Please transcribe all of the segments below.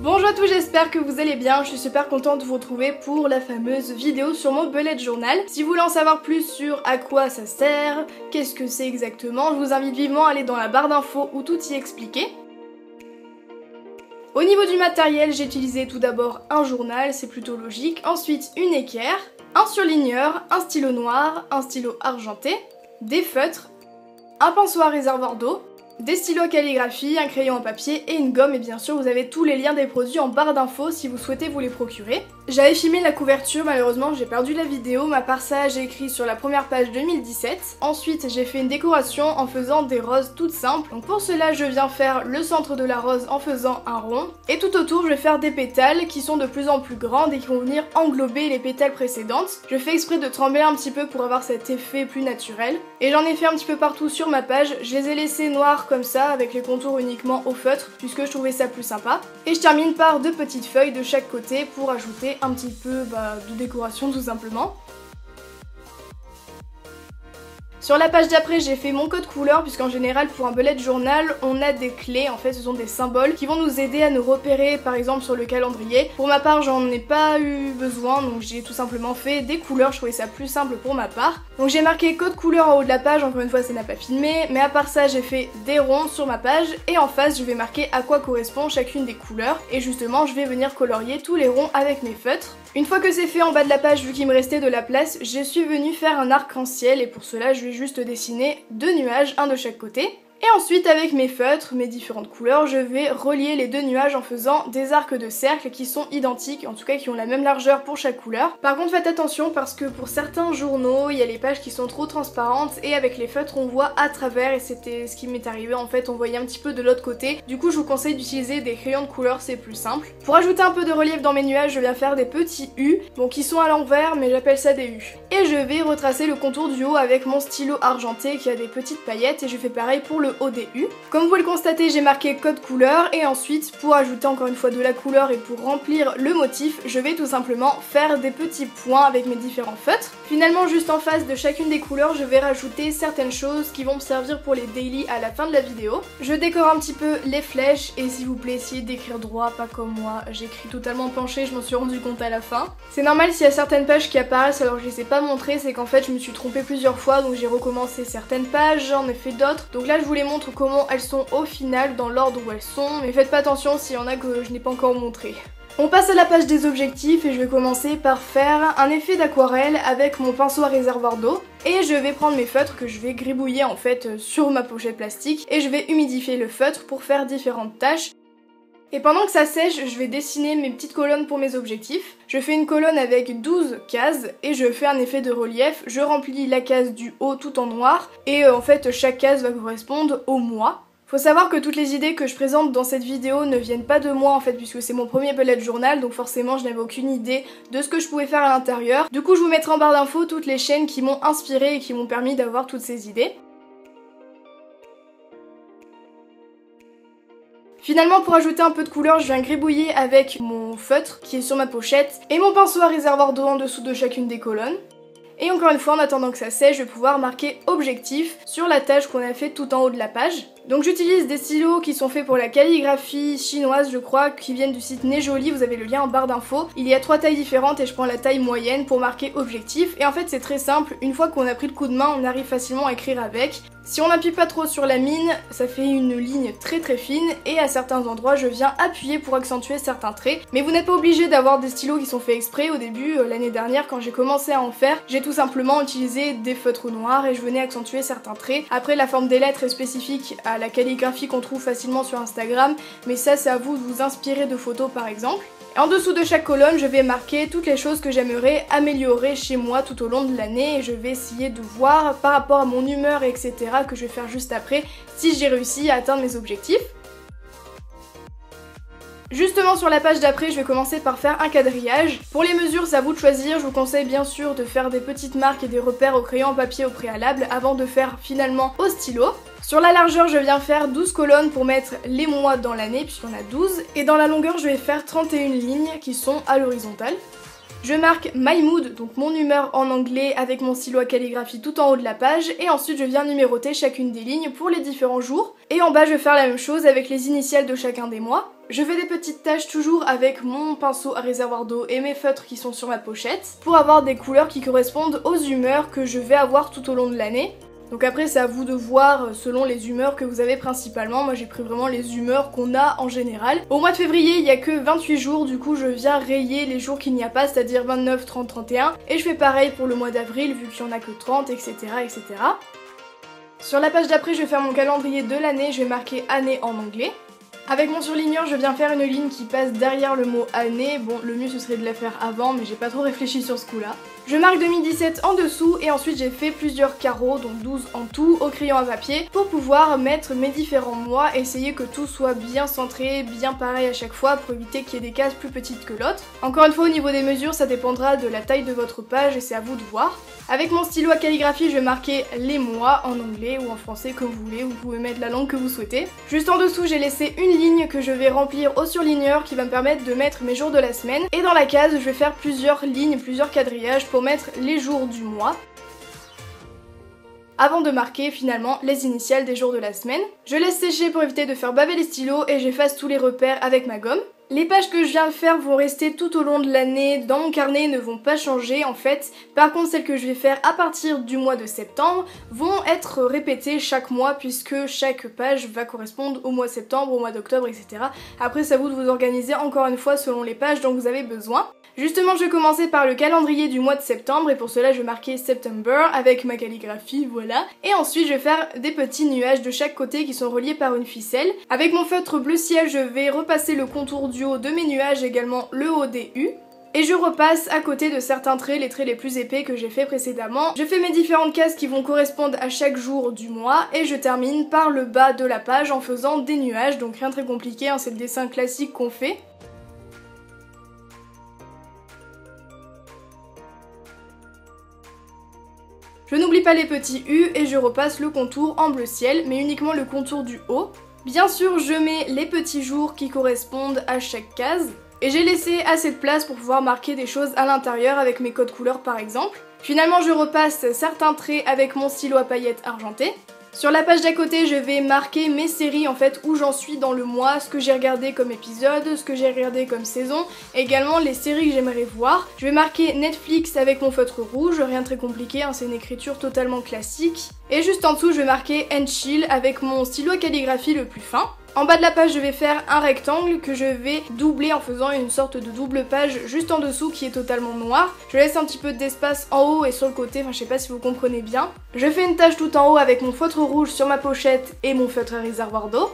Bonjour à tous, j'espère que vous allez bien, je suis super contente de vous retrouver pour la fameuse vidéo sur mon bullet journal. Si vous voulez en savoir plus sur à quoi ça sert, qu'est-ce que c'est exactement, je vous invite vivement à aller dans la barre d'infos où tout y est expliqué. Au niveau du matériel, j'ai utilisé tout d'abord un journal, c'est plutôt logique, ensuite une équerre, un surligneur, un stylo noir, un stylo argenté, des feutres, un pinceau à réservoir d'eau, des stylos à calligraphie, un crayon en papier et une gomme, et bien sûr vous avez tous les liens des produits en barre d'infos si vous souhaitez vous les procurer. J'avais filmé la couverture, malheureusement j'ai perdu la vidéo, mais à part ça j'ai écrit sur la première page 2017. Ensuite j'ai fait une décoration en faisant des roses toutes simples. Donc pour cela je viens faire le centre de la rose en faisant un rond. Et tout autour je vais faire des pétales qui sont de plus en plus grandes et qui vont venir englober les pétales précédentes. Je fais exprès de trembler un petit peu pour avoir cet effet plus naturel. Et j'en ai fait un petit peu partout sur ma page, je les ai laissés noirs comme ça avec les contours uniquement au feutre puisque je trouvais ça plus sympa. Et je termine par deux petites feuilles de chaque côté pour ajouter un petit peu de décoration tout simplement. Sur la page d'après, j'ai fait mon code couleur puisqu'en général pour un bullet journal, on a des clés, en fait ce sont des symboles qui vont nous aider à nous repérer par exemple sur le calendrier. Pour ma part, j'en ai pas eu besoin donc j'ai tout simplement fait des couleurs, je trouvais ça plus simple pour ma part. Donc j'ai marqué code couleur en haut de la page, encore une fois ça n'a pas filmé, mais à part ça j'ai fait des ronds sur ma page et en face je vais marquer à quoi correspond chacune des couleurs et justement je vais venir colorier tous les ronds avec mes feutres. Une fois que c'est fait en bas de la page, vu qu'il me restait de la place, je suis venue faire un arc-en-ciel et pour cela je vais juste dessiner deux nuages, un de chaque côté. Et ensuite avec mes feutres, mes différentes couleurs, je vais relier les deux nuages en faisant des arcs de cercle qui sont identiques, en tout cas qui ont la même largeur pour chaque couleur. Par contre faites attention parce que pour certains journaux, il y a les pages qui sont trop transparentes et avec les feutres on voit à travers et c'était ce qui m'est arrivé en fait, on voyait un petit peu de l'autre côté. Du coup je vous conseille d'utiliser des crayons de couleur, c'est plus simple. Pour ajouter un peu de relief dans mes nuages, je viens faire des petits U, bon qui sont à l'envers mais j'appelle ça des U. Et je vais retracer le contour du haut avec mon stylo argenté qui a des petites paillettes et je fais pareil pour le haut des U. Comme vous pouvez le constater, j'ai marqué code couleur et ensuite pour ajouter encore une fois de la couleur et pour remplir le motif, je vais tout simplement faire des petits points avec mes différents feutres. Finalement juste en face de chacune des couleurs, je vais rajouter certaines choses qui vont me servir pour les daily à la fin de la vidéo. Je décore un petit peu les flèches et s'il vous plaît essayez d'écrire droit, pas comme moi, j'écris totalement penché, je m'en suis rendu compte à la fin. C'est normal s'il y a certaines pages qui apparaissent alors que je les ai pas montrées, c'est qu'en fait je me suis trompée plusieurs fois donc j'ai recommencé certaines pages, j'en ai fait d'autres. Donc là je vous les montre comment elles sont au final dans l'ordre où elles sont, mais faites pas attention s'il y en a que je n'ai pas encore montré. On passe à la page des objectifs et je vais commencer par faire un effet d'aquarelle avec mon pinceau à réservoir d'eau et je vais prendre mes feutres que je vais gribouiller en fait sur ma pochette plastique et je vais humidifier le feutre pour faire différentes tâches. Et pendant que ça sèche, je vais dessiner mes petites colonnes pour mes objectifs. Je fais une colonne avec 12 cases et je fais un effet de relief. Je remplis la case du haut tout en noir et en fait chaque case va correspondre au mois. Faut savoir que toutes les idées que je présente dans cette vidéo ne viennent pas de moi en fait puisque c'est mon premier bullet journal donc forcément je n'avais aucune idée de ce que je pouvais faire à l'intérieur. Du coup je vous mettrai en barre d'infos toutes les chaînes qui m'ont inspirée et qui m'ont permis d'avoir toutes ces idées. Finalement pour ajouter un peu de couleur, je viens gribouiller avec mon feutre qui est sur ma pochette et mon pinceau à réservoir d'eau en dessous de chacune des colonnes. Et encore une fois, en attendant que ça sèche, je vais pouvoir marquer objectif sur la tâche qu'on a fait tout en haut de la page. Donc j'utilise des stylos qui sont faits pour la calligraphie chinoise, je crois, qui viennent du site Nejoli, vous avez le lien en barre d'infos. Il y a 3 tailles différentes et je prends la taille moyenne pour marquer objectif. Et en fait c'est très simple, une fois qu'on a pris le coup de main, on arrive facilement à écrire avec. Si on n'appuie pas trop sur la mine, ça fait une ligne très fine et à certains endroits je viens appuyer pour accentuer certains traits. Mais vous n'êtes pas obligé d'avoir des stylos qui sont faits exprès. Au début, l'année dernière quand j'ai commencé à en faire, j'ai tout simplement utilisé des feutres noirs et je venais accentuer certains traits. Après la forme des lettres est spécifique à la calligraphie qu'on trouve facilement sur Instagram, mais ça c'est à vous de vous inspirer de photos par exemple. Et en dessous de chaque colonne, je vais marquer toutes les choses que j'aimerais améliorer chez moi tout au long de l'année et je vais essayer de voir par rapport à mon humeur etc. que je vais faire juste après si j'ai réussi à atteindre mes objectifs. Justement sur la page d'après, je vais commencer par faire un quadrillage. Pour les mesures, c'est à vous de choisir. Je vous conseille bien sûr de faire des petites marques et des repères au crayon papier au préalable avant de faire finalement au stylo. Sur la largeur, je viens faire 12 colonnes pour mettre les mois dans l'année puisqu'on a 12. Et dans la longueur, je vais faire 31 lignes qui sont à l'horizontale. Je marque My Mood, donc mon humeur en anglais avec mon stylo à calligraphie tout en haut de la page, et ensuite je viens numéroter chacune des lignes pour les différents jours. Et en bas je vais faire la même chose avec les initiales de chacun des mois. Je fais des petites taches toujours avec mon pinceau à réservoir d'eau et mes feutres qui sont sur ma pochette pour avoir des couleurs qui correspondent aux humeurs que je vais avoir tout au long de l'année. Donc après c'est à vous de voir selon les humeurs que vous avez principalement. Moi j'ai pris vraiment les humeurs qu'on a en général. Au mois de février il n'y a que 28 jours, du coup je viens rayer les jours qu'il n'y a pas, c'est-à-dire 29, 30, 31. Et je fais pareil pour le mois d'avril vu qu'il n'y en a que 30, etc. etc. Sur la page d'après je vais faire mon calendrier de l'année, je vais marquer année en anglais. Avec mon surligneur, je viens faire une ligne qui passe derrière le mot année. Bon, le mieux ce serait de la faire avant, mais j'ai pas trop réfléchi sur ce coup-là. Je marque 2017 en dessous et ensuite j'ai fait plusieurs carreaux, donc 12 en tout, au crayon à papier, pour pouvoir mettre mes différents mois, essayer que tout soit bien centré, bien pareil à chaque fois, pour éviter qu'il y ait des cases plus petites que l'autre. Encore une fois, au niveau des mesures, ça dépendra de la taille de votre page et c'est à vous de voir. Avec mon stylo à calligraphie, je vais marquer les mois en anglais ou en français comme vous voulez, vous pouvez mettre la langue que vous souhaitez. Juste en dessous, j'ai laissé une ligne que je vais remplir au surligneur qui va me permettre de mettre mes jours de la semaine. Et dans la case, je vais faire plusieurs lignes, plusieurs quadrillages pour mettre les jours du mois. Avant de marquer finalement les initiales des jours de la semaine. Je laisse sécher pour éviter de faire baver les stylos et j'efface tous les repères avec ma gomme. Les pages que je viens de faire vont rester tout au long de l'année dans mon carnet, ne vont pas changer en fait. Par contre, celles que je vais faire à partir du mois de septembre vont être répétées chaque mois puisque chaque page va correspondre au mois de septembre, au mois d'octobre, etc. Après, c'est à vous de vous organiser encore une fois selon les pages dont vous avez besoin. Justement, je vais commencer par le calendrier du mois de septembre et pour cela je vais marquer September avec ma calligraphie, voilà. Et ensuite je vais faire des petits nuages de chaque côté qui sont reliés par une ficelle. Avec mon feutre bleu ciel, je vais repasser le contour du haut de mes nuages, également le haut des U. Et je repasse à côté de certains traits, les traits les plus épais que j'ai fait précédemment. Je fais mes différentes cases qui vont correspondre à chaque jour du mois et je termine par le bas de la page en faisant des nuages, donc rien de très compliqué, hein, c'est le dessin classique qu'on fait. Je n'oublie pas les petits U et je repasse le contour en bleu ciel, mais uniquement le contour du haut. Bien sûr, je mets les petits jours qui correspondent à chaque case. Et j'ai laissé assez de place pour pouvoir marquer des choses à l'intérieur avec mes codes couleurs par exemple. Finalement, je repasse certains traits avec mon stylo à paillettes argenté. Sur la page d'à côté, je vais marquer mes séries en fait où j'en suis dans le mois, ce que j'ai regardé comme épisode, ce que j'ai regardé comme saison, également les séries que j'aimerais voir. Je vais marquer Netflix avec mon feutre rouge, rien de très compliqué, hein, c'est une écriture totalement classique. Et juste en dessous, je vais marquer And Chill avec mon stylo à calligraphie le plus fin. En bas de la page, je vais faire un rectangle que je vais doubler en faisant une sorte de double page juste en dessous qui est totalement noir. Je laisse un petit peu d'espace en haut et sur le côté, enfin je sais pas si vous comprenez bien. Je fais une tache tout en haut avec mon feutre rouge sur ma pochette et mon feutre à réservoir d'eau.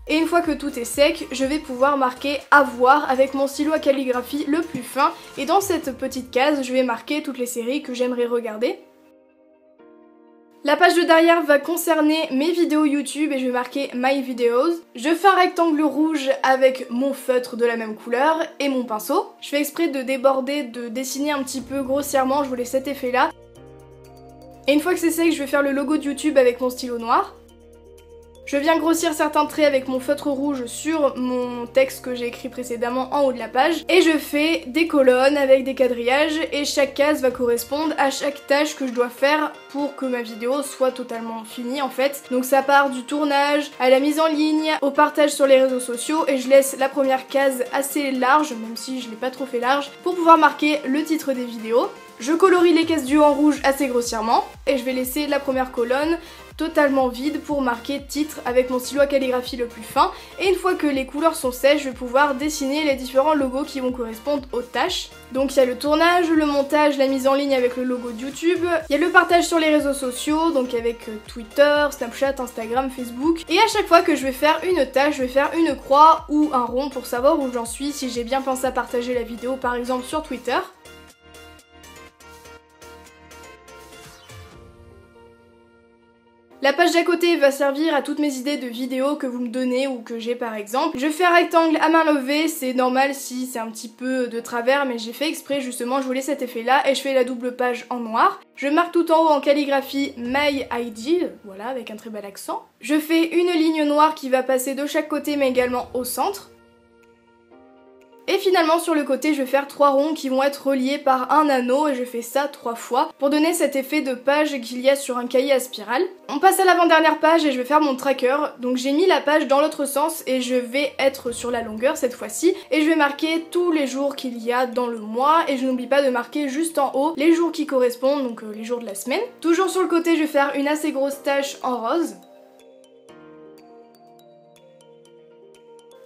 Et une fois que tout est sec, je vais pouvoir marquer à voir avec mon stylo à calligraphie le plus fin. Et dans cette petite case, je vais marquer toutes les séries que j'aimerais regarder. La page de derrière va concerner mes vidéos YouTube et je vais marquer My Videos. Je fais un rectangle rouge avec mon feutre de la même couleur et mon pinceau. Je fais exprès de déborder, de dessiner un petit peu grossièrement, je voulais cet effet là. Et une fois que c'est sec, je vais faire le logo de YouTube avec mon stylo noir. Je viens grossir certains traits avec mon feutre rouge sur mon texte que j'ai écrit précédemment en haut de la page. Et je fais des colonnes avec des quadrillages et chaque case va correspondre à chaque tâche que je dois faire pour que ma vidéo soit totalement finie en fait. Donc ça part du tournage, à la mise en ligne, au partage sur les réseaux sociaux et je laisse la première case assez large, même si je l'ai pas trop fait large, pour pouvoir marquer le titre des vidéos. Je colorie les cases du haut en rouge assez grossièrement et je vais laisser la première colonne totalement vide pour marquer titre avec mon stylo à calligraphie le plus fin. Et une fois que les couleurs sont sèches, je vais pouvoir dessiner les différents logos qui vont correspondre aux tâches. Donc il y a le tournage, le montage, la mise en ligne avec le logo de YouTube, il y a le partage sur les réseaux sociaux, donc avec Twitter, Snapchat, Instagram, Facebook. Et à chaque fois que je vais faire une tâche, je vais faire une croix ou un rond pour savoir où j'en suis, si j'ai bien pensé à partager la vidéo par exemple sur Twitter. La page d'à côté va servir à toutes mes idées de vidéos que vous me donnez ou que j'ai par exemple. Je fais un rectangle à main levée, c'est normal si c'est un petit peu de travers mais j'ai fait exprès justement, je voulais cet effet là et je fais la double page en noir. Je marque tout en haut en calligraphie My Ideal, voilà avec un très bel accent. Je fais une ligne noire qui va passer de chaque côté mais également au centre. Et finalement sur le côté je vais faire 3 ronds qui vont être reliés par un anneau et je fais ça 3 fois pour donner cet effet de page qu'il y a sur un cahier à spirale. On passe à l'avant-dernière page et je vais faire mon tracker. Donc j'ai mis la page dans l'autre sens et je vais être sur la longueur cette fois-ci et je vais marquer tous les jours qu'il y a dans le mois et je n'oublie pas de marquer juste en haut les jours qui correspondent, donc les jours de la semaine. Toujours sur le côté je vais faire une assez grosse tache en rose.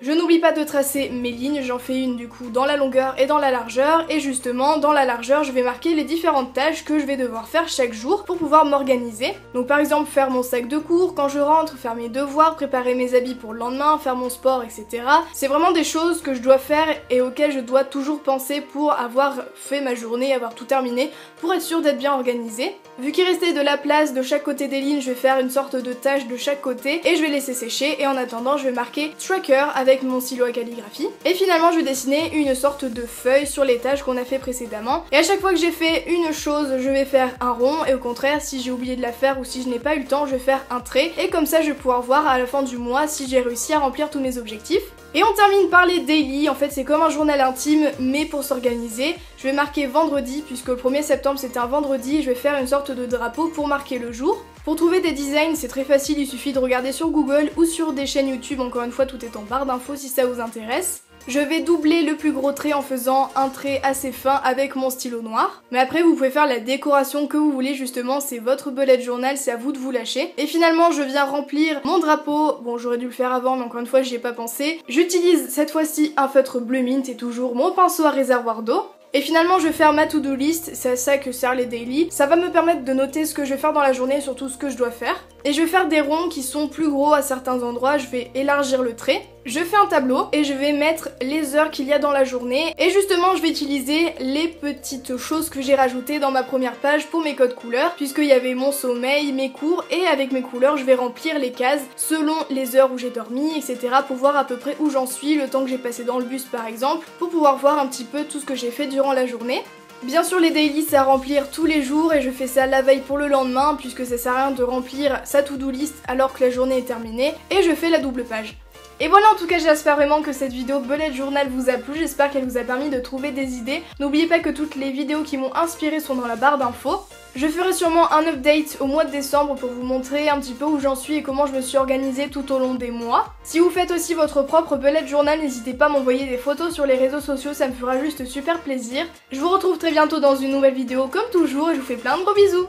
Je n'oublie pas de tracer mes lignes, j'en fais une du coup dans la longueur et dans la largeur, et justement dans la largeur je vais marquer les différentes tâches que je vais devoir faire chaque jour pour pouvoir m'organiser. Donc par exemple faire mon sac de cours quand je rentre, faire mes devoirs, préparer mes habits pour le lendemain, faire mon sport, etc. C'est vraiment des choses que je dois faire et auxquelles je dois toujours penser pour avoir fait ma journée, avoir tout terminé, pour être sûre d'être bien organisée. Vu qu'il restait de la place de chaque côté des lignes, je vais faire une sorte de tâche de chaque côté et je vais laisser sécher, et en attendant je vais marquer tracker avec mon stylo à calligraphie. Et finalement je vais dessiner une sorte de feuille sur les tâches qu'on a fait précédemment. Et à chaque fois que j'ai fait une chose, je vais faire un rond, et au contraire si j'ai oublié de la faire ou si je n'ai pas eu le temps, je vais faire un trait. Et comme ça je vais pouvoir voir à la fin du mois si j'ai réussi à remplir tous mes objectifs. Et on termine par les daily. En fait c'est comme un journal intime mais pour s'organiser. Je vais marquer vendredi puisque le 1er septembre c'était un vendredi, et je vais faire une sorte de drapeau pour marquer le jour. Pour trouver des designs c'est très facile, il suffit de regarder sur Google ou sur des chaînes YouTube, encore une fois tout est en barre d'infos si ça vous intéresse. Je vais doubler le plus gros trait en faisant un trait assez fin avec mon stylo noir. Mais après vous pouvez faire la décoration que vous voulez, justement c'est votre bullet journal, c'est à vous de vous lâcher. Et finalement je viens remplir mon drapeau. Bon j'aurais dû le faire avant mais encore une fois j'y ai pas pensé. J'utilise cette fois-ci un feutre bleu mint et toujours mon pinceau à réservoir d'eau. Et finalement je vais faire ma to-do list, c'est à ça que servent les daily. Ça va me permettre de noter ce que je vais faire dans la journée et surtout ce que je dois faire. Et je vais faire des ronds qui sont plus gros à certains endroits, je vais élargir le trait. Je fais un tableau et je vais mettre les heures qu'il y a dans la journée. Et justement je vais utiliser les petites choses que j'ai rajoutées dans ma première page pour mes codes couleurs, puisqu'il y avait mon sommeil, mes cours, et avec mes couleurs je vais remplir les cases selon les heures où j'ai dormi, etc. pour voir à peu près où j'en suis, le temps que j'ai passé dans le bus par exemple, pour pouvoir voir un petit peu tout ce que j'ai fait durant la journée. Bien sûr les daily c'est à remplir tous les jours et je fais ça la veille pour le lendemain puisque ça sert à rien de remplir sa to-do list alors que la journée est terminée, et je fais la double page. Et voilà, en tout cas j'espère vraiment que cette vidéo bullet journal vous a plu, j'espère qu'elle vous a permis de trouver des idées. N'oubliez pas que toutes les vidéos qui m'ont inspiré sont dans la barre d'infos. Je ferai sûrement un update au mois de décembre pour vous montrer un petit peu où j'en suis et comment je me suis organisée tout au long des mois. Si vous faites aussi votre propre bullet journal, n'hésitez pas à m'envoyer des photos sur les réseaux sociaux, ça me fera juste super plaisir. Je vous retrouve très bientôt dans une nouvelle vidéo comme toujours et je vous fais plein de gros bisous.